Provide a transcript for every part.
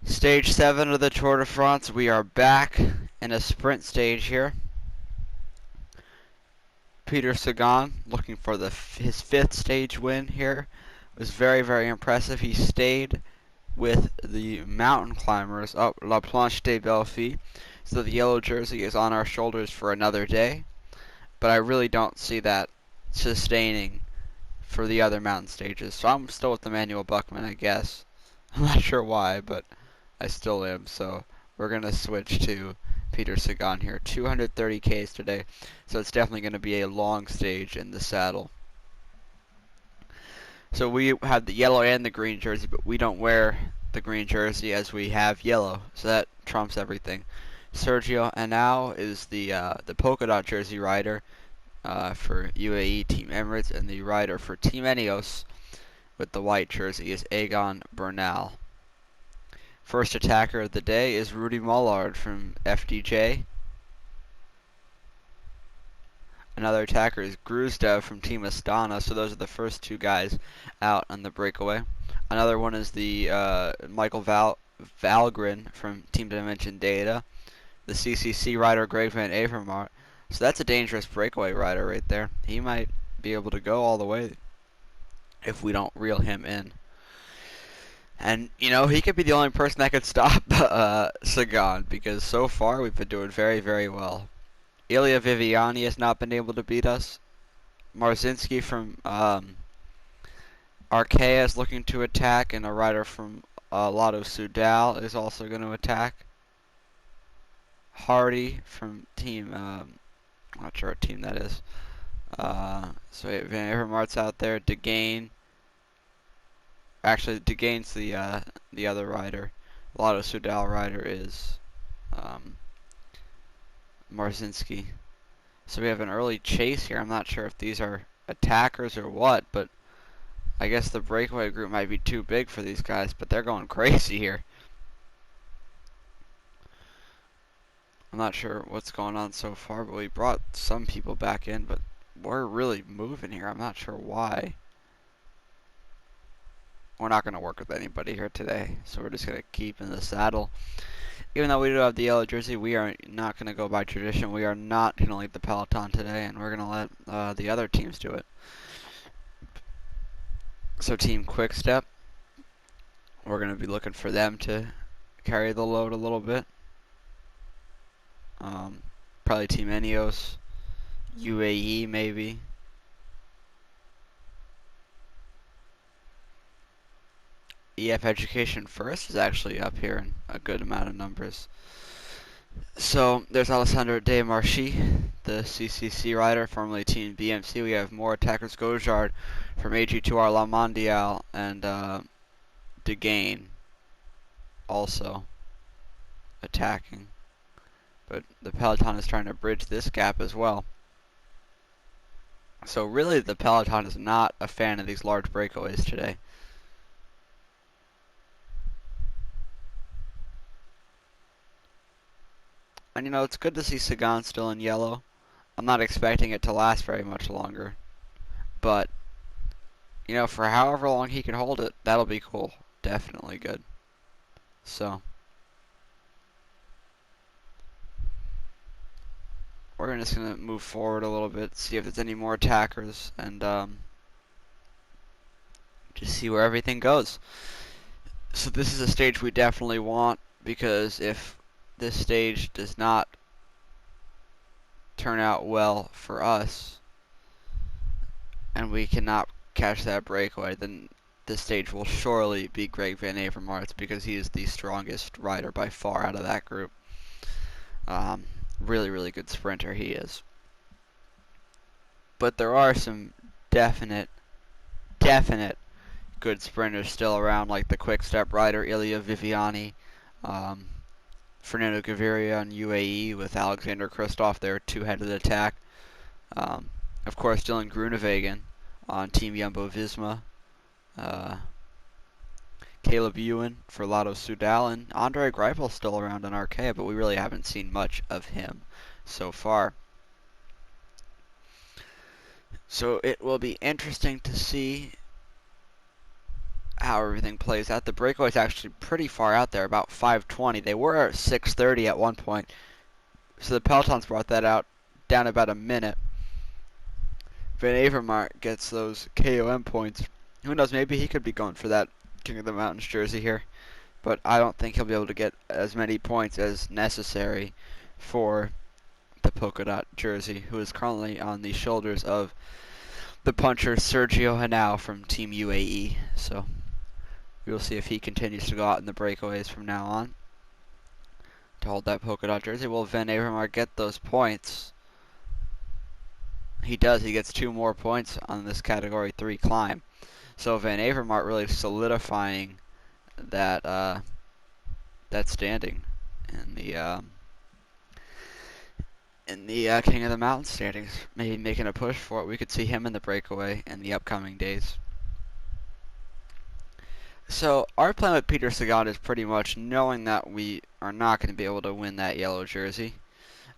Stage 7 of the Tour de France. We are back in a sprint stage here. Peter Sagan looking for his 5th stage win here. It was very, very impressive. He stayed with the mountain climbers up La Planche des Belles Filles. So the yellow jersey is on our shoulders for another day. But I really don't see that sustaining for the other mountain stages. So I'm still with Emmanuel Buckman, I guess. I'm not sure why, but I still am. So we're going to switch to Peter Sagan here. 230 Ks today. So it's definitely going to be a long stage in the saddle. So we have the yellow and the green jersey, but we don't wear the green jersey as we have yellow. So that trumps everything. Sergio Henao is the polka dot jersey rider for UAE Team Emirates, and the rider for Team Ineos with the white jersey is Egan Bernal. First attacker of the day is Rudy Mullard from FDJ. Another attacker is Gruzdev from Team Astana. So those are the first two guys out on the breakaway. Another one is the Michael Valgren from Team Dimension Data. The CCC rider Greg Van Avermaet. So that's a dangerous breakaway rider right there. He might be able to go all the way if we don't reel him in. And, you know, he could be the only person that could stop Sagan, because so far we've been doing very, very well. Ilya Viviani has not been able to beat us. Marzinski from Arkea is looking to attack, and a rider from Lotto Soudal is also going to attack. Hardy from Team, I'm not sure what team that is. So Van Avermaet's out there. DeGain. Actually, DeGain's the other rider. Lotto Soudal rider is Marzinski. So we have an early chase here. I'm not sure if these are attackers or what, but I guess the breakaway group might be too big for these guys, but they're going crazy here. I'm not sure what's going on so far, but we brought some people back in, but we're really moving here. I'm not sure why. We're not going to work with anybody here today, so we're just going to keep in the saddle. Even though we do have the yellow jersey, we are not going to go by tradition. We are not going to lead the peloton today, and we're going to let the other teams do it. So Team Quickstep, we're going to be looking for them to carry the load a little bit. Probably Team Ineos, UAE maybe. EF Education First is actually up here in a good amount of numbers. So there's Alessandro De Marchi, the CCC rider, formerly Team BMC. We have more attackers. Gojard from AG2R La Mondiale, and DeGain also attacking. But the peloton is trying to bridge this gap as well. So really the peloton is not a fan of these large breakaways today. And you know, it's good to see Sagan still in yellow. I'm not expecting it to last very much longer. But, you know, for however long he can hold it, that'll be cool. Definitely good. So, we're just going to move forward a little bit, see if there's any more attackers, and just see where everything goes. So this is a stage we definitely want, because if this stage does not turn out well for us, and we cannot catch that breakaway, then this stage will surely be Greg Van Avermaet, because he is the strongest rider by far out of that group. Really, really good sprinter he is. But there are some definite good sprinters still around, like the quick-step rider Ilya Viviani, Fernando Gaviria on UAE with Alexander Kristoff, their two-headed attack. Of course, Dylan Groenewegen on Team Jumbo-Visma. Caleb Ewan for Lotto Soudal, and Andre Greipel's still around on Arkea, but we really haven't seen much of him so far. So it will be interesting to see how everything plays out. The breakaway is actually pretty far out there, about 5:20. They were at 6:30 at one point, so the pelotons brought that out down about a minute. Van Avermaet gets those KOM points. Who knows? Maybe he could be going for that King of the Mountains jersey here, but I don't think he'll be able to get as many points as necessary for the polka dot jersey, who is currently on the shoulders of the puncher Sergio Henao from Team UAE. So we will see if he continues to go out in the breakaways from now on to hold that polka dot jersey. Will Van Avermaet get those points? He does. He gets 2 more points on this Category 3 climb. So Van Avermaet really solidifying that that standing in the King of the Mountain standings. Maybe making a push for it. We could see him in the breakaway in the upcoming days. So our plan with Peter Sagan is pretty much knowing that we are not going to be able to win that yellow jersey.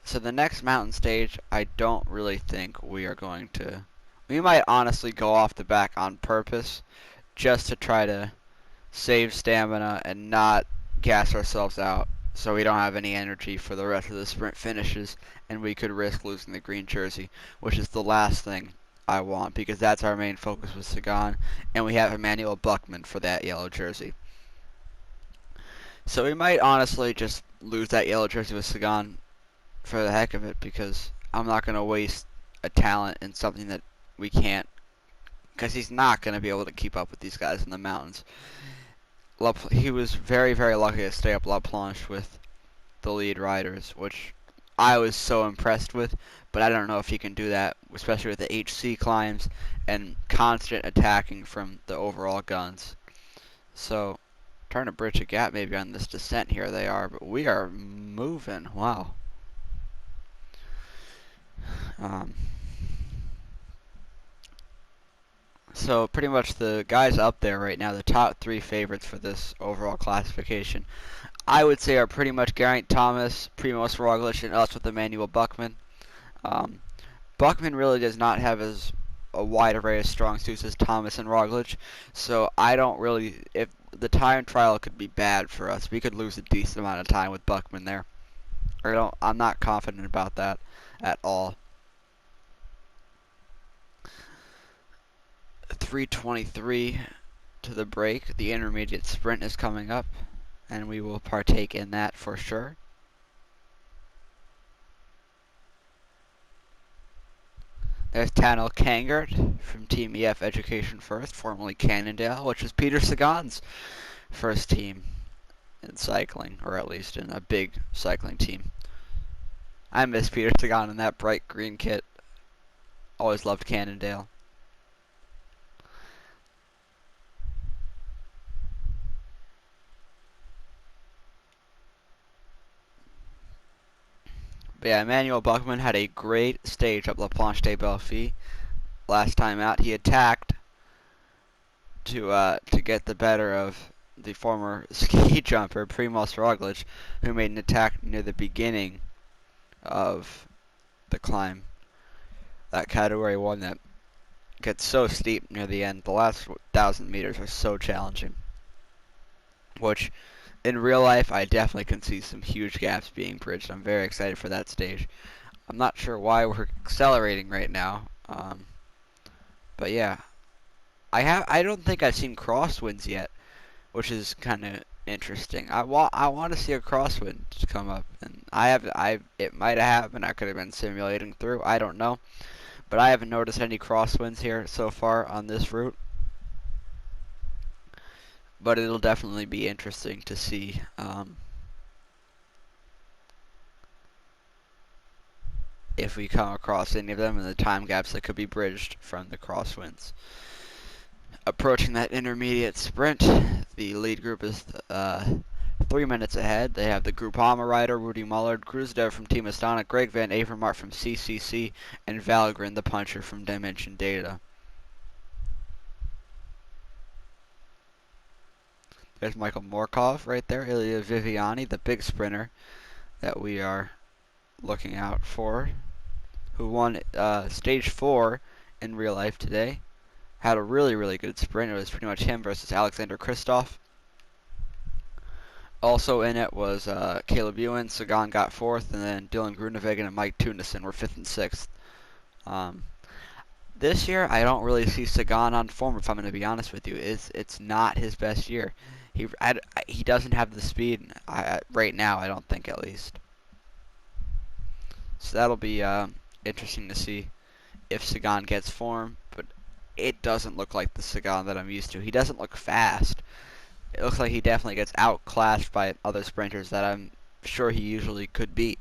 So the next mountain stage, I don't really think we are going to. We might honestly go off the back on purpose just to try to save stamina and not gas ourselves out so we don't have any energy for the rest of the sprint finishes and we could risk losing the green jersey, which is the last thing I want because that's our main focus with Sagan, and we have Emmanuel Buchmann for that yellow jersey. So we might honestly just lose that yellow jersey with Sagan for the heck of it, because I'm not going to waste a talent in something that we can't, because he's not going to be able to keep up with these guys in the mountains. He was very, very lucky to stay up La Planche with the lead riders, which I was so impressed with, but I don't know if he can do that, especially with the HC climbs and constant attacking from the overall guns. So, trying to bridge a gap maybe on this descent here they are, but we are moving. Wow. So pretty much the guys up there right now, the top 3 favorites for this overall classification, I would say are pretty much Geraint Thomas, Primoz Roglic, and us with Emmanuel Buchmann. Buchmann really does not have as a wide array of strong suits as Thomas and Roglic, so I don't really, if the time trial could be bad for us, we could lose a decent amount of time with Buchmann there. I'm not confident about that at all. 3:23 to the break. The intermediate sprint is coming up, and we will partake in that for sure. There's Tanel Kangert from Team EF Education First, formerly Cannondale, which is Peter Sagan's first team in cycling, or at least in a big cycling team. I miss Peter Sagan in that bright green kit. Always loved Cannondale. But yeah, Emmanuel Buchmann had a great stage up La Planche des Belles Filles. Last time out, he attacked to get the better of the former ski jumper Primoz Roglic, who made an attack near the beginning of the climb. That Category 1 that gets so steep near the end. The last 1,000 meters are so challenging, which in real life, I definitely can see some huge gaps being bridged. I'm very excited for that stage. I'm not sure why we're accelerating right now, but yeah, I don't think I've seen crosswinds yet, which is kind of interesting. I want to see a crosswind come up, and it might have happened. I could have been simulating through. I don't know, but I haven't noticed any crosswinds here so far on this route. But it'll definitely be interesting to see if we come across any of them and the time gaps that could be bridged from the crosswinds. Approaching that intermediate sprint, the lead group is 3 minutes ahead. They have the Groupama rider, Rudy Mullard, Gruzdev from Team Astana, Greg Van Avermaet from CCC, and Valgren, the puncher from Dimension Data. There's Michael Morkov right there, Ilya Viviani, the big sprinter that we are looking out for, who won stage 4 in real life today. had a really, really good sprint. It was pretty much him versus Alexander Kristoff. Also in it was Caleb Ewan. Sagan got 4th, and then Dylan Groenewegen and Mike Tunison were 5th and 6th. This year, I don't really see Sagan on form, if I'm going to be honest with you. It's not his best year. He doesn't have the speed right now, I don't think, at least. So that'll be interesting to see if Sagan gets form, but it doesn't look like the Sagan that I'm used to. He doesn't look fast. It looks like he definitely gets outclassed by other sprinters that I'm sure he usually could beat.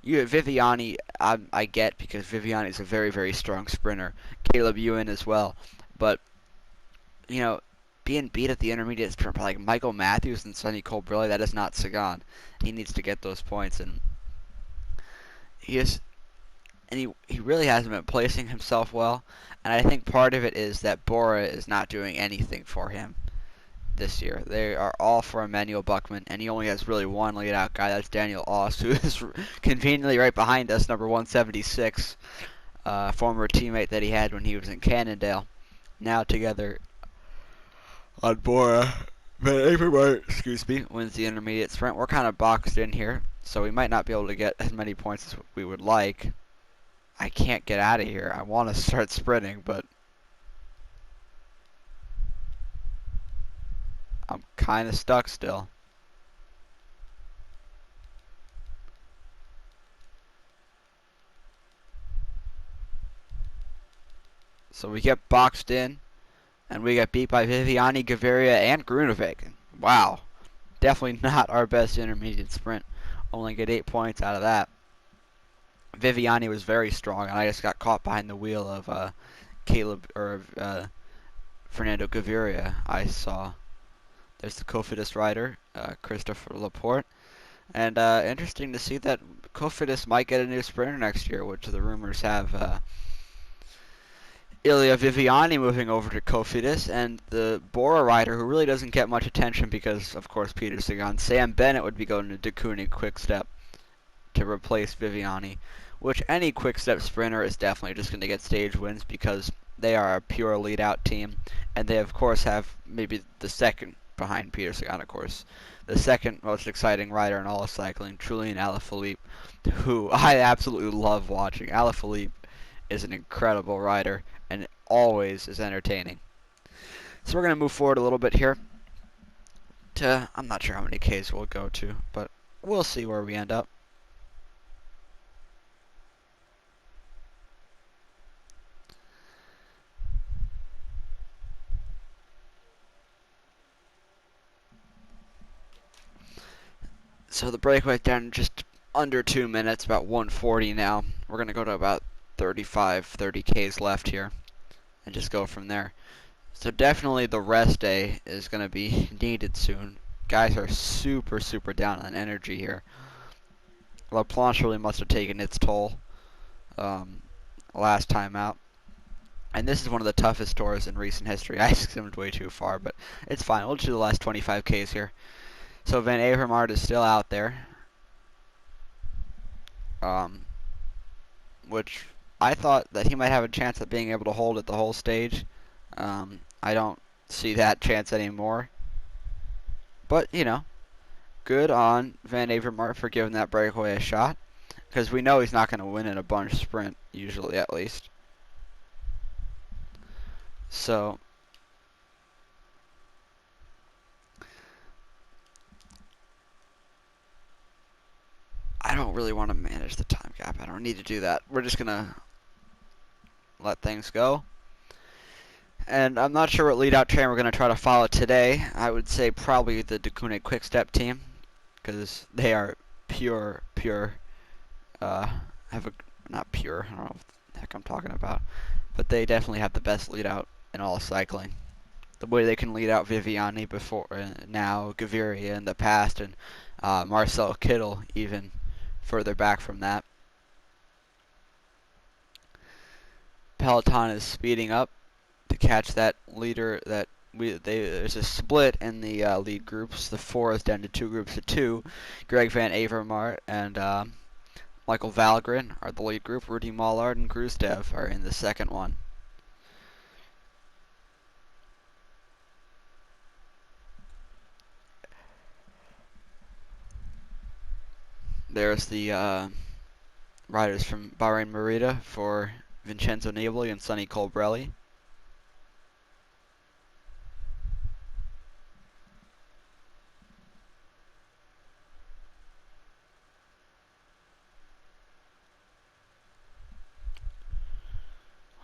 Viviani, I get, because Viviani is a very, very strong sprinter. Caleb Ewan as well. But, being beat at the intermediate sprint by like Michael Matthews and Sonny Colbrelli, that is not Sagan. He needs to get those points, and he really hasn't been placing himself well. And I think part of it is that Bora is not doing anything for him this year. They are all for Emmanuel Buckman, and he only has really one lead-out guy. That's Daniel Oss, who is conveniently right behind us, number 176, former teammate that he had when he was in Cannondale. Now together on Bora. Van Avermaet, wins the intermediate sprint. We're kind of boxed in here, so we might not be able to get as many points as we would like. I can't get out of here. I want to start sprinting, but I'm kind of stuck still. So we get boxed in, and we get beat by Viviani, Gaviria, and Groenewegen. Wow. Definitely not our best intermediate sprint. Only get 8 points out of that. Viviani was very strong, and I just got caught behind the wheel of Fernando Gaviria. I saw. There's the Cofidis rider, Christopher Laporte. And interesting to see that Cofidis might get a new sprinter next year, which the rumors have Ilya Viviani moving over to Cofidis, and the Bora rider, who really doesn't get much attention because, of course, Peter Sagan. Sam Bennett would be going to Dakuni Quick-Step to replace Viviani, which any Quick-Step sprinter is definitely just going to get stage wins because they are a pure lead-out team, and they, of course, have maybe the second behind Peter Sagan, of course, the second most exciting rider in all of cycling, Julian Alaphilippe, who I absolutely love watching. Alaphilippe is an incredible rider and always is entertaining. So we're going to move forward a little bit here to, I'm not sure how many Ks we'll go to, but we'll see where we end up. So the breakaway down just under 2 minutes, about 1:40 now. We're going to go to about 30 Ks left here and just go from there. So definitely the rest day is going to be needed soon. Guys are super, super down on energy here. La Planche really must have taken its toll last time out. And this is one of the toughest tours in recent history. I skimmed way too far, but it's fine. We'll do the last 25 Ks here. So Van Avermaet is still out there, which I thought that he might have a chance at being able to hold it the whole stage. I don't see that chance anymore. But, good on Van Avermaet for giving that breakaway a shot, because we know he's not going to win in a bunch sprint, usually at least. So I don't really want to manage the time gap. I don't need to do that. We're just going to let things go. And I'm not sure what lead-out train we're going to try to follow today. I would say probably the Dakuni Quick-Step team, because they are pure, not pure, I don't know what the heck I'm talking about, but they definitely have the best lead-out in all of cycling. The way they can lead out Viviani before, now Gaviria in the past, and Marcel Kittel even further back from that. Peloton is speeding up to catch that leader. There's a split in the lead groups. The 4 is down to 2 groups of 2. Greg Van Avermaet and Michael Valgren are the lead group. Rudy Mollard and Grosjean are in the second one. There's the riders from Bahrain Merida for Vincenzo Nibali and Sonny Colbrelli.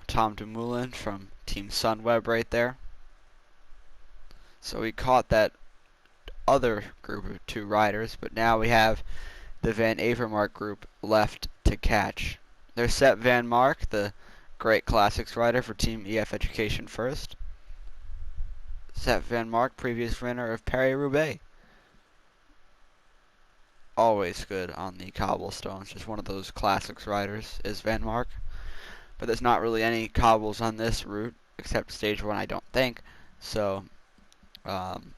Tom Dumoulin from Team Sunweb right there. So we caught that other group of 2 riders, but now we have the Van Avermaet group left to catch. There's Sepp Van Mark, the great classics rider for Team EF Education First. Sepp Van Mark, previous winner of Paris-Roubaix. Always good on the cobblestones, just one of those classics riders is Van Mark. But there's not really any cobbles on this route, except stage 1, I don't think. So, I'm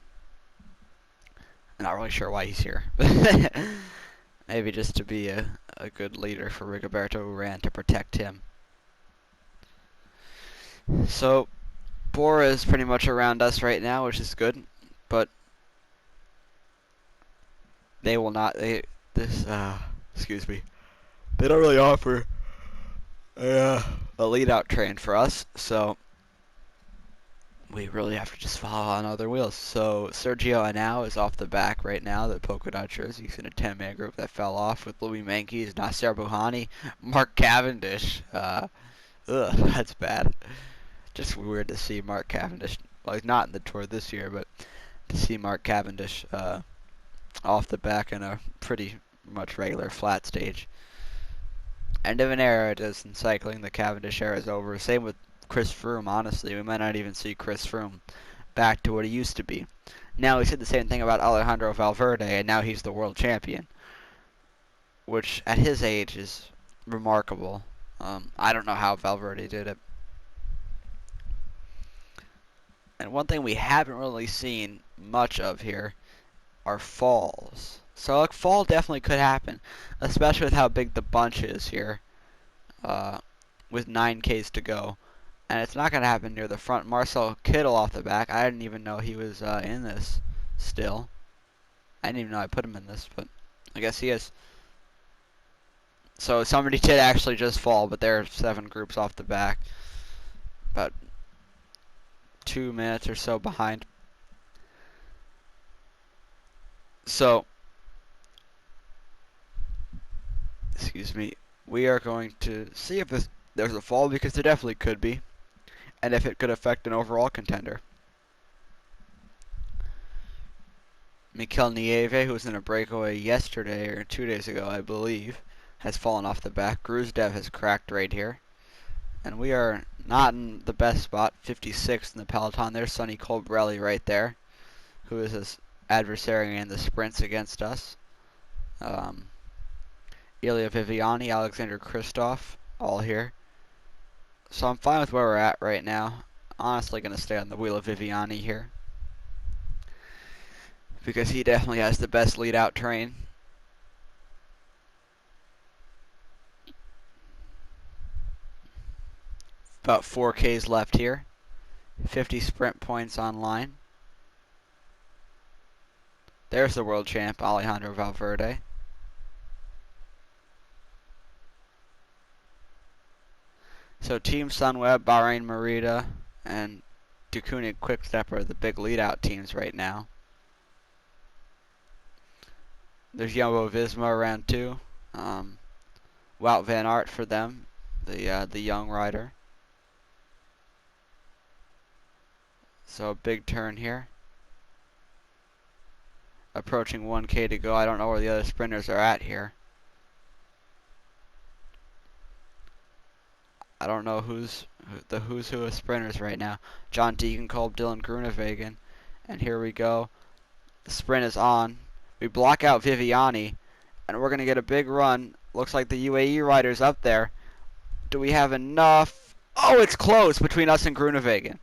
not really sure why he's here. Maybe just to be a good leader for Rigoberto Urán to protect him. So, Bora is pretty much around us right now, which is good. But they will not. Excuse me. They don't really offer a lead out train for us, so we really have to just follow on other wheels. So Sergio Henao is off the back right now, the polka dot jersey. He's in a 10-man group that fell off with Louis Meintjes, Nasser Bouhanni, Mark Cavendish. That's bad. Just weird to see Mark Cavendish. Well, he's not in the Tour this year, but to see Mark Cavendish off the back in a pretty much regular flat stage. End of an era it is in cycling. The Cavendish era is over. Same with Chris Froome, honestly. We might not even see Chris Froome back to what he used to be. Now we said the same thing about Alejandro Valverde, and now he's the world champion, which at his age is remarkable. I don't know how Valverde did it. And one thing we haven't really seen much of here are falls. So a fall definitely could happen, especially with how big the bunch is here, with 9Ks to go. And it's not going to happen near the front. Marcel Kittel off the back. I didn't even know he was in this still. I didn't even know I put him in this, but I guess he is. So somebody did actually just fall, but there are 7 groups off the back. About 2 minutes or so behind. So, excuse me, we are going to see if there's a fall, because there definitely could be, and if it could affect an overall contender. Mikel Nieve, who was in a breakaway yesterday or 2 days ago, I believe, has fallen off the back. Gruzdev has cracked right here. And we are not in the best spot, 56th in the peloton. There's Sonny Colbrelli right there, who is his adversary in the sprints against us. Ilya Viviani, Alexander Kristoff, all here. So I'm fine with where we're at right now. Honestly going to stay on the wheel of Viviani here, because he definitely has the best lead out train. About 4Ks left here. 50 sprint points online. There's the world champ, Alejandro Valverde. So Team Sunweb, Bahrain Merida, and Deceuninck Quickstep are the big lead-out teams right now. There's Jumbo Visma around 2. Wout van Aert for them, the young rider. So a big turn here. Approaching 1K to go. I don't know where the other sprinters are at here. I don't know who's who of sprinters right now. John Degenkolb, Dylan Groenewegen, and here we go. The sprint is on. We block out Viviani, and we're going to get a big run. Looks like the UAE rider's up there. Do we have enough? Oh, it's close between us and Groenewegen.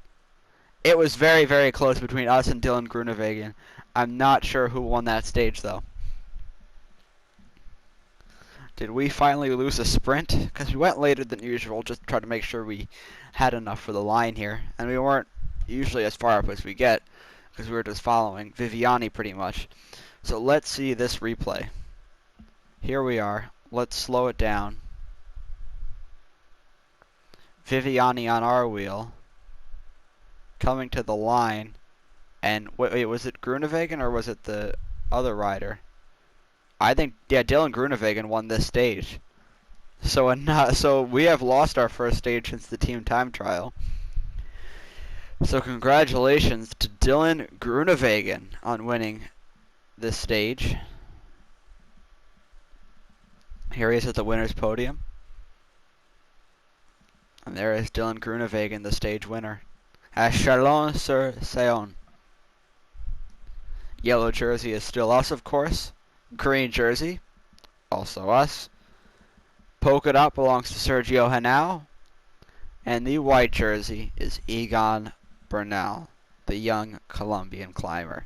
It was very, very close between us and Dylan Groenewegen. I'm not sure who won that stage, though. Did we finally lose a sprint? Because we went later than usual, just to try to make sure we had enough for the line here. And we weren't usually as far up as we get, because we were just following Viviani pretty much. So let's see this replay. here we are. Let's slow it down. Viviani on our wheel, coming to the line. And wait, was it Groenewegen or was it the other rider? I think, yeah, Dylan Groenewegen won this stage. So we have lost our first stage since the team time trial. So congratulations to Dylan Groenewegen on winning this stage. Here he is at the winner's podium. And there is Dylan Groenewegen, the stage winner. At Chalon-sur-Saône. Yellow jersey is still us, of course. Green jersey, also us. Polka dot belongs to Sergio Henao. And the white jersey is Egan Bernal, the young Colombian climber.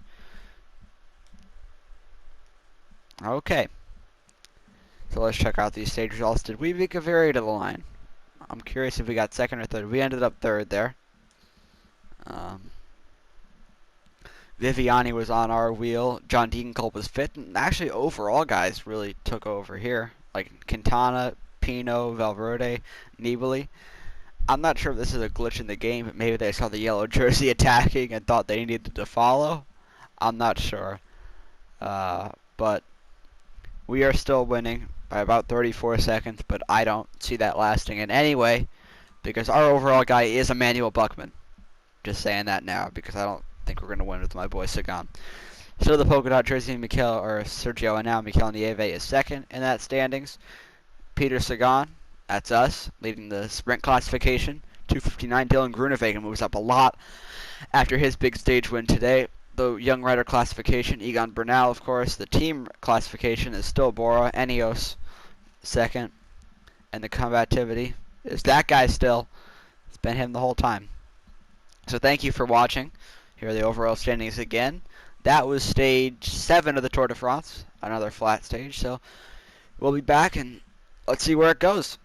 Okay. So let's check out these stage results. Did we make a very to the line? I'm curious if we got second or third. We ended up third there. Viviani was on our wheel. John Degenkolb was fifth. And actually, overall, guys really took over here. Like Quintana, Pino, Valverde, Nibali. I'm not sure if this is a glitch in the game, but maybe they saw the yellow jersey attacking and thought they needed to follow. I'm not sure. But we are still winning by about 34 seconds, but I don't see that lasting in any way because our overall guy is Emmanuel Buckman. Just saying that now because I don't think we're going to win with my boy Sagan. So the polka dot jersey, Sergio and now Mikel Nieve is second in that standings. Peter Sagan, that's us, leading the sprint classification. 2:59. Dylan Groenewegen moves up a lot after his big stage win today. The young rider classification, Egan Bernal, of course. The team classification is still Bora, Enios, second. And the combativity is that guy still. It's been him the whole time. So thank you for watching. Here are the overall standings again. That was stage 7 of the Tour de France, another flat stage. So we'll be back and let's see where it goes.